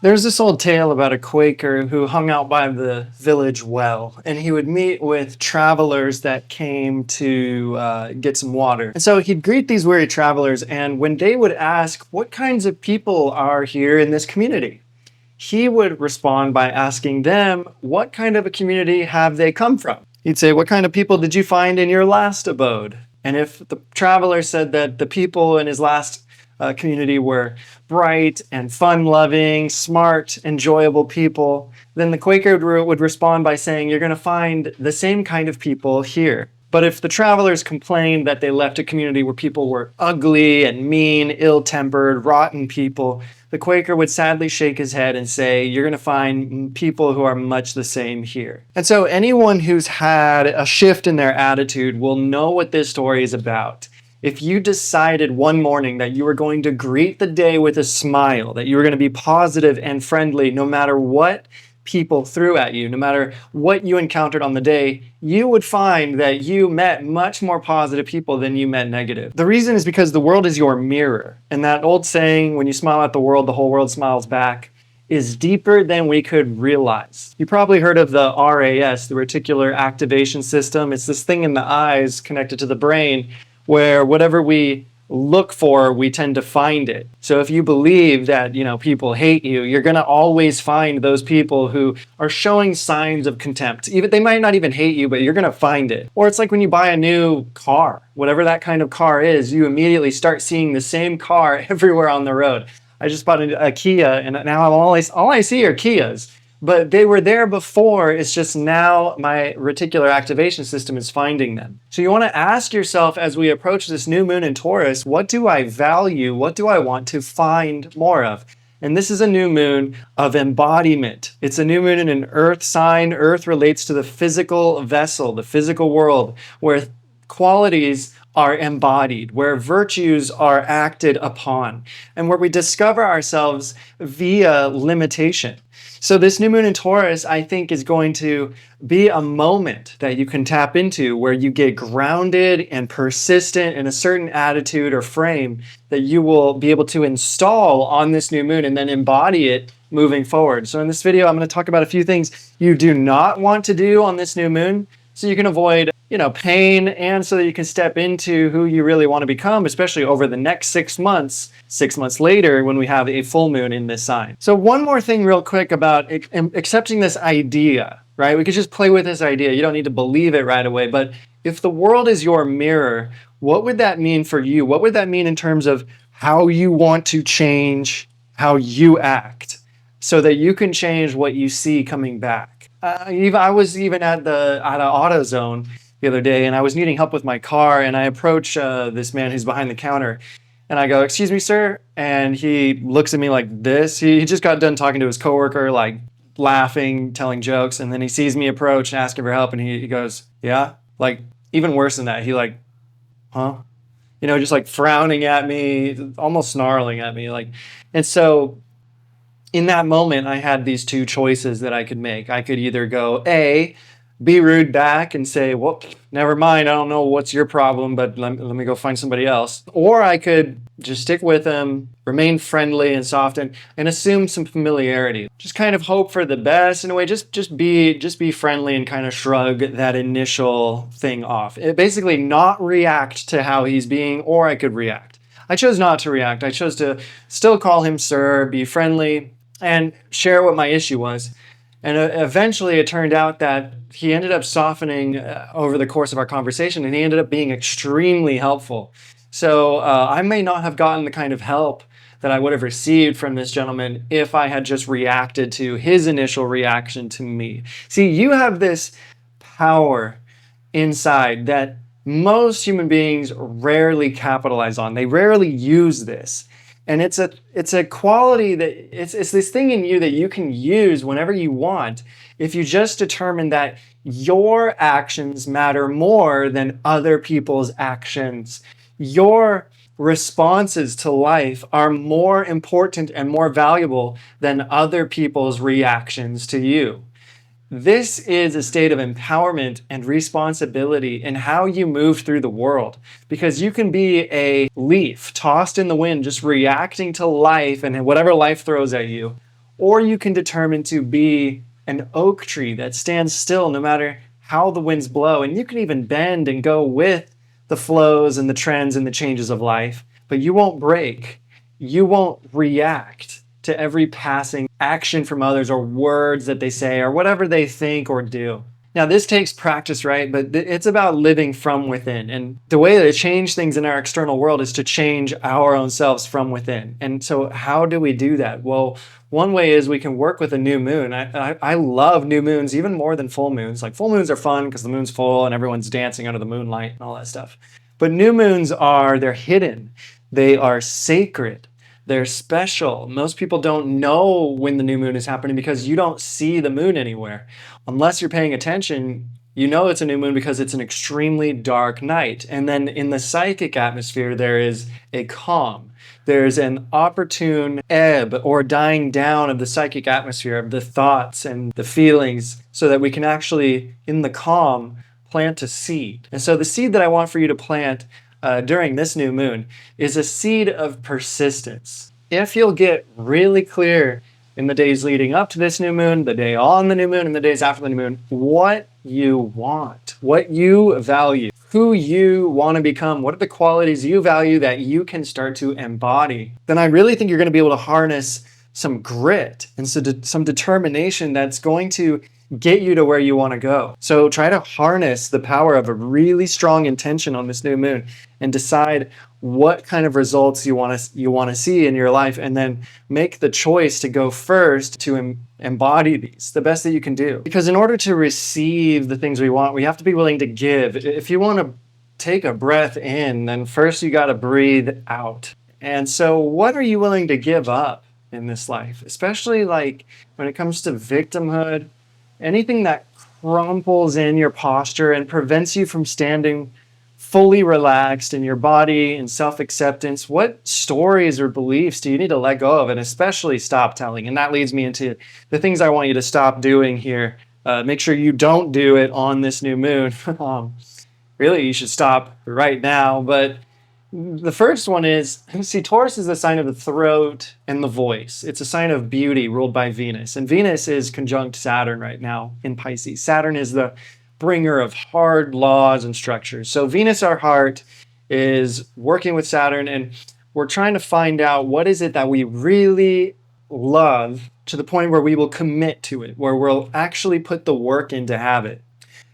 There's this old tale about a Quaker who hung out by the village well, and he would meet with travelers that came to get some water. And so he'd greet these weary travelers, and when they would ask, "What kinds of people are here in this community?" he would respond by asking them, "What kind of a community have they come from?" He'd say, "What kind of people did you find in your last abode?" And if the traveler said that the people in his last community were bright and fun-loving, smart, enjoyable people, then the Quaker would respond by saying, "You're going to find the same kind of people here." But if the travelers complained that they left a community where people were ugly and mean, ill-tempered, rotten people, the Quaker would sadly shake his head and say, "You're going to find people who are much the same here." And so anyone who's had a shift in their attitude will know what this story is about. If you decided one morning that you were going to greet the day with a smile, that you were going to be positive and friendly no matter what people threw at you, no matter what you encountered on the day, you would find that you met much more positive people than you met negative. The reason is because the world is your mirror. And that old saying, when you smile at the world, the whole world smiles back, is deeper than we could realize. You probably heard of the RAS, the reticular activation system. It's this thing in the eyes connected to the brain where whatever we look for, we tend to find it. So if you believe that, people hate you, you're going to always find those people who are showing signs of contempt. Even they might not even hate you, but you're going to find it. Or it's like when you buy a new car, whatever that kind of car is, you immediately start seeing the same car everywhere on the road. I just bought a Kia, and now all I see are Kias. But they were there before, it's just now my reticular activation system is finding them. So you want to ask yourself as we approach this new moon in Taurus, what do I value? What do I want to find more of? And this is a new moon of embodiment. It's a new moon in an earth sign. Earth relates to the physical vessel, the physical world, where qualities are embodied, where virtues are acted upon, and where we discover ourselves via limitation. So this new moon in Taurus, I think, is going to be a moment that you can tap into where you get grounded and persistent in a certain attitude or frame that you will be able to install on this new moon and then embody it moving forward. So in this video, I'm going to talk about a few things you do not want to do on this new moon so you can avoid pain, and so that you can step into who you really want to become, especially over the next 6 months, 6 months later when we have a full moon in this sign. So one more thing real quick about accepting this idea, right? We could just play with this idea. You don't need to believe it right away, but if the world is your mirror, what would that mean for you? What would that mean in terms of how you want to change how you act so that you can change what you see coming back? I was even at an AutoZone the other day, and I was needing help with my car, and I approach this man who's behind the counter, and I go, "Excuse me, sir," and he looks at me like this. He just got done talking to his coworker, like laughing, telling jokes, and then he sees me approach and asking for help, and he goes, "Yeah?" Like, even worse than that, he like, "Huh?" Just like frowning at me, almost snarling at me, like. And so in that moment, I had these two choices that I could make. I could either go, A, be rude back and say, "Well, never mind, I don't know what's your problem, but let me go find somebody else." Or I could just stick with him, remain friendly and soft, and assume some familiarity. Just kind of hope for the best in a way, just be friendly and kind of shrug that initial thing off. Basically not react to how he's being, or I could react. I chose not to react. I chose to still call him sir, be friendly, and share what my issue was. And eventually it turned out that he ended up softening over the course of our conversation, and he ended up being extremely helpful. So I may not have gotten the kind of help that I would have received from this gentleman if I had just reacted to his initial reaction to me. See, you have this power inside that most human beings rarely capitalize on. They rarely use this. And it's a quality that it's this thing in you that you can use whenever you want if you just determine that your actions matter more than other people's actions. Your responses to life are more important and more valuable than other people's reactions to you. This is a state of empowerment and responsibility in how you move through the world, because you can be a leaf tossed in the wind, just reacting to life and whatever life throws at you, or you can determine to be an oak tree that stands still no matter how the winds blow. And you can even bend and go with the flows and the trends and the changes of life, but you won't break. You won't react to every passing action from others or words that they say or whatever they think or do. Now, this takes practice, right? But it's about living from within. And the way to change things in our external world is to change our own selves from within. And so, how do we do that? Well, one way is we can work with a new moon. I love new moons even more than full moons. Like, full moons are fun because the moon's full and everyone's dancing under the moonlight and all that stuff. But new moons they're hidden, they are sacred. They're special. Most people don't know when the new moon is happening because you don't see the moon anywhere. Unless you're paying attention, you know it's a new moon because it's an extremely dark night. And then in the psychic atmosphere, there is a calm. There's an opportune ebb or dying down of the psychic atmosphere, of the thoughts and the feelings, so that we can actually, in the calm, plant a seed. And so the seed that I want for you to plant during this new moon is a seed of persistence. If you'll get really clear in the days leading up to this new moon, the day on the new moon, and the days after the new moon, what you want, what you value, who you want to become, what are the qualities you value that you can start to embody, then I really think you're going to be able to harness some grit and some determination that's going to get you to where you want to go. So try to harness the power of a really strong intention on this new moon and decide what kind of results you want to see in your life, and then make the choice to go first to embody these the best that you can do. Because in order to receive the things we want, we have to be willing to give. If you want to take a breath in, then first you got to breathe out. And so what are you willing to give up in this life? Especially like when it comes to victimhood, anything that crumples in your posture and prevents you from standing fully relaxed in your body and self-acceptance. What stories or beliefs do you need to let go of and especially stop telling? And that leads me into the things I want you to stop doing here. Make sure you don't do it on this new moon. Really, you should stop right now. But the first one is, see, Taurus is a sign of the throat and the voice. It's a sign of beauty ruled by Venus. And Venus is conjunct Saturn right now in Pisces. Saturn is the bringer of hard laws and structures. So Venus, our heart, is working with Saturn, and we're trying to find out what is it that we really love to the point where we will commit to it, where we'll actually put the work in to have it.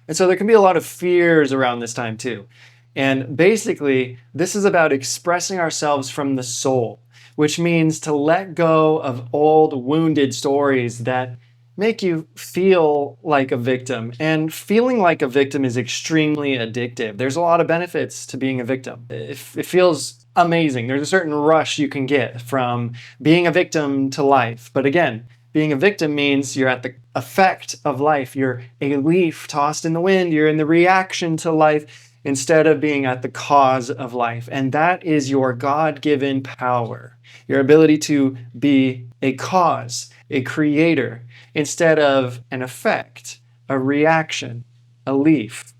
And so there can be a lot of fears around this time too. And basically, this is about expressing ourselves from the soul, which means to let go of old wounded stories that make you feel like a victim. And feeling like a victim is extremely addictive. There's a lot of benefits to being a victim. It feels amazing. There's a certain rush you can get from being a victim to life. But again, being a victim means you're at the effect of life. You're a leaf tossed in the wind. You're in the reaction to life instead of being at the cause of life. And that is your God-given power, your ability to be a cause, a creator, instead of an effect, a reaction, a leaf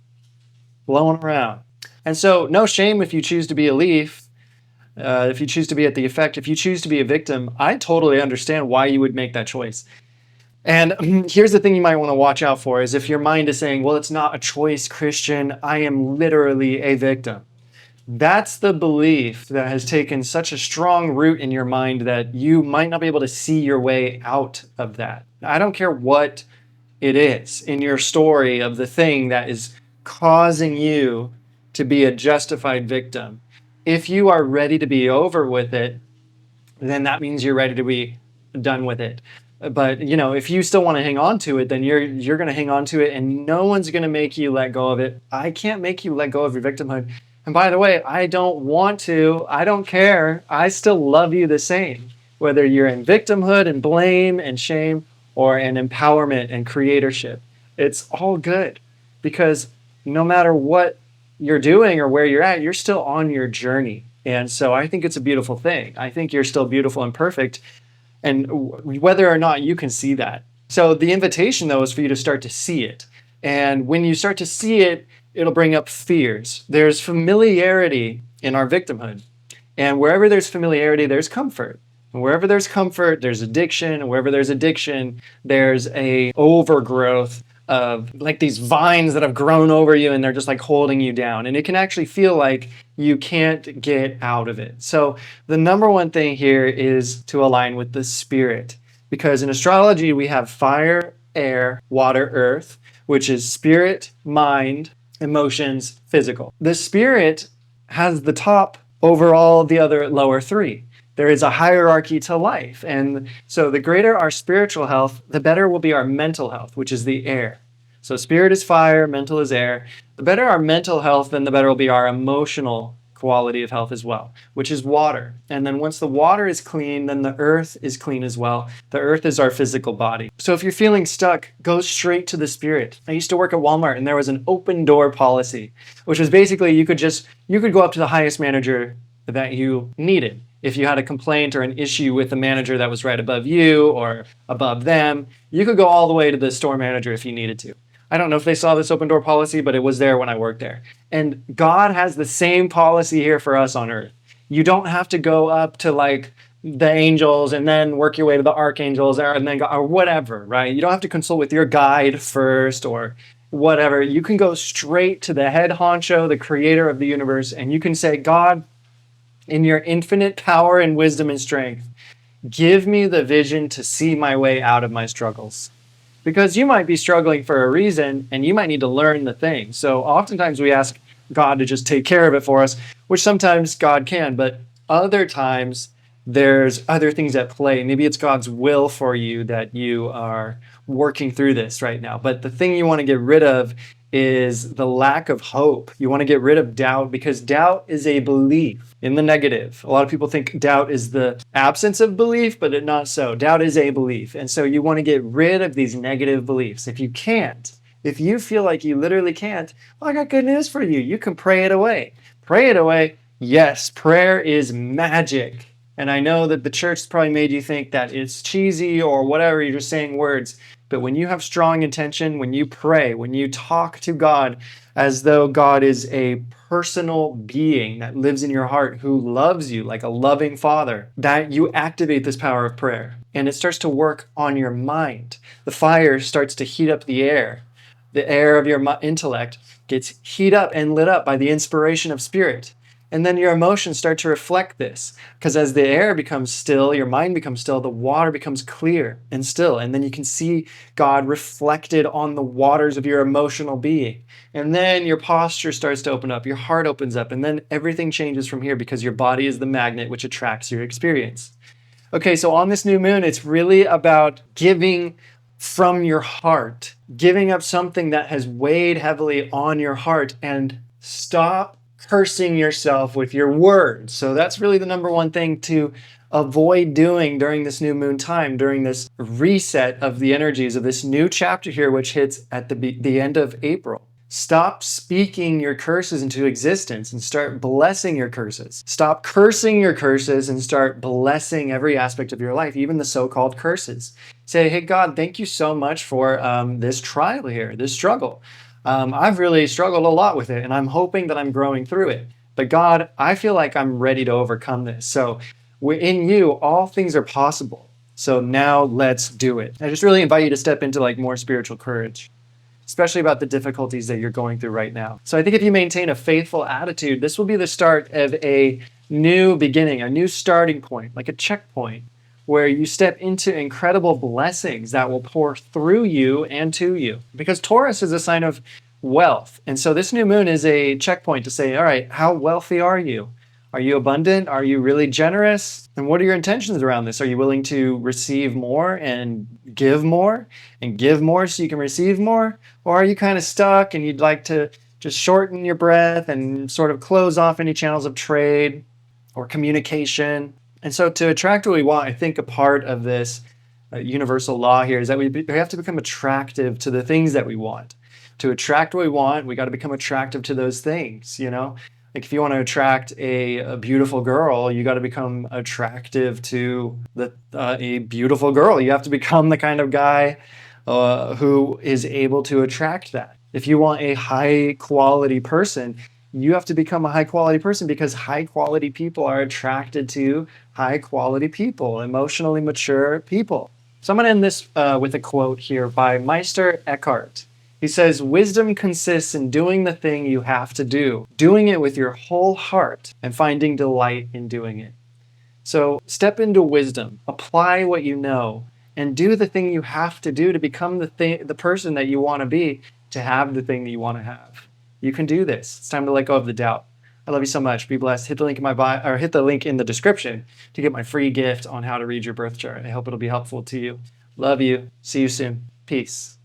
blowing around. And so no shame if you choose to be a leaf, if you choose to be at the effect, if you choose to be a victim. I totally understand why you would make that choice. And here's the thing you might want to watch out for is if your mind is saying, well, it's not a choice, Christian, I am literally a victim. That's the belief that has taken such a strong root in your mind that you might not be able to see your way out of that. I don't care what it is in your story of the thing that is causing you to be a justified victim. If you are ready to be over with it, then that means you're ready to be done with it. But, if you still want to hang on to it, then you're going to hang on to it, and no one's going to make you let go of it. I can't make you let go of your victimhood. And by the way, I don't want to. I don't care. I still love you the same, whether you're in victimhood and blame and shame or in empowerment and creatorship. It's all good, because no matter what you're doing or where you're at, you're still on your journey. And so I think it's a beautiful thing. I think you're still beautiful and perfect, and whether or not you can see that. So the invitation, though, is for you to start to see it. And when you start to see it, it'll bring up fears. There's familiarity in our victimhood. And wherever there's familiarity, there's comfort. And wherever there's comfort, there's addiction. And wherever there's addiction, there's a overgrowth of like these vines that have grown over you and they're just like holding you down. And it can actually feel like you can't get out of it. So the number one thing here is to align with the spirit. Because in astrology, we have fire, air, water, earth, which is spirit, mind, emotions, physical. The spirit has the top over all the other lower three. There is a hierarchy to life. And so the greater our spiritual health, the better will be our mental health, which is the air. So spirit is fire, mental is air. The better our mental health, then the better will be our emotional quality of health as well, which is water. And then once the water is clean, then the earth is clean as well. The earth is our physical body. So if you're feeling stuck, go straight to the spirit. I used to work at Walmart and there was an open door policy, which was basically you could go up to the highest manager that you needed. If you had a complaint or an issue with the manager that was right above you or above them, you could go all the way to the store manager if you needed to. I don't know if they saw this open door policy, but it was there when I worked there. And God has the same policy here for us on earth. You don't have to go up to like the angels and then work your way to the archangels and then go, or whatever, right? You don't have to consult with your guide first or whatever. You can go straight to the head honcho, the creator of the universe, and you can say, God, in your infinite power and wisdom and strength, give me the vision to see my way out of my struggles. Because you might be struggling for a reason and you might need to learn the thing. So oftentimes we ask God to just take care of it for us, which sometimes God can, but other times there's other things at play. Maybe it's God's will for you that you are working through this right now. But the thing you want to get rid of is the lack of hope. You want to get rid of doubt because doubt is a belief in the negative. A lot of people think doubt is the absence of belief, but it's not so. Doubt is a belief. And so you want to get rid of these negative beliefs. If you can't, if you feel like you literally can't, well, I got good news for you. You can pray it away. Pray it away. Yes, prayer is magic. And I know that the church probably made you think that it's cheesy or whatever, you're just saying words. But when you have strong intention, when you pray, when you talk to God as though God is a personal being that lives in your heart who loves you like a loving father, that you activate this power of prayer. And it starts to work on your mind. The fire starts to heat up the air. The air of your intellect gets heat up and lit up by the inspiration of spirit. And then your emotions start to reflect this. Because as the air becomes still, your mind becomes still, the water becomes clear and still. And then you can see God reflected on the waters of your emotional being. And then your posture starts to open up, your heart opens up, and then everything changes from here because your body is the magnet which attracts your experience. Okay, so on this new moon, it's really about giving from your heart, giving up something that has weighed heavily on your heart, and stop cursing yourself with your words. So that's really the number one thing to avoid doing during this new moon time, during this reset of the energies of this new chapter here, which hits at the end of April. Stop speaking your curses into existence and start blessing your curses. Stop cursing your curses and start blessing every aspect of your life, even the so-called curses. Say, hey, God, thank you so much for this trial here, this struggle. I've really struggled a lot with it, and I'm hoping that I'm growing through it. But God, I feel like I'm ready to overcome this. So in you, all things are possible. So now let's do it. I just really invite you to step into like more spiritual courage, especially about the difficulties that you're going through right now. So I think if you maintain a faithful attitude, this will be the start of a new beginning, a new starting point, like a checkpoint, where you step into incredible blessings that will pour through you and to you. Because Taurus is a sign of wealth. And so this new moon is a checkpoint to say, all right, how wealthy are you? Are you abundant? Are you really generous? And what are your intentions around this? Are you willing to receive more and give more so you can receive more? Or are you kind of stuck and you'd like to just shorten your breath and sort of close off any channels of trade or communication? And so to attract what we want, I think a part of this universal law here is that we have to become attractive to the things that we want. To attract what we want, we got to become attractive to those things, you know? Like if you want to attract a beautiful girl, you got to become attractive to a beautiful girl. You have to become the kind of guy who is able to attract that. If you want a high quality person, You have to become a high quality person because high quality people are attracted to high quality people, emotionally mature people. So I'm going to end this with a quote here by Meister Eckhart. He says, "Wisdom consists in doing the thing you have to do, doing it with your whole heart, and finding delight in doing it." So step into wisdom, apply what you know, and do the thing you have to do to become the person that you want to be, to have the thing that you want to have. You can do this. It's time to let go of the doubt. I love you so much. Be blessed. Hit the link in my bio, or hit the link in the description to get my free gift on how to read your birth chart. I hope it'll be helpful to you. Love you. See you soon. Peace.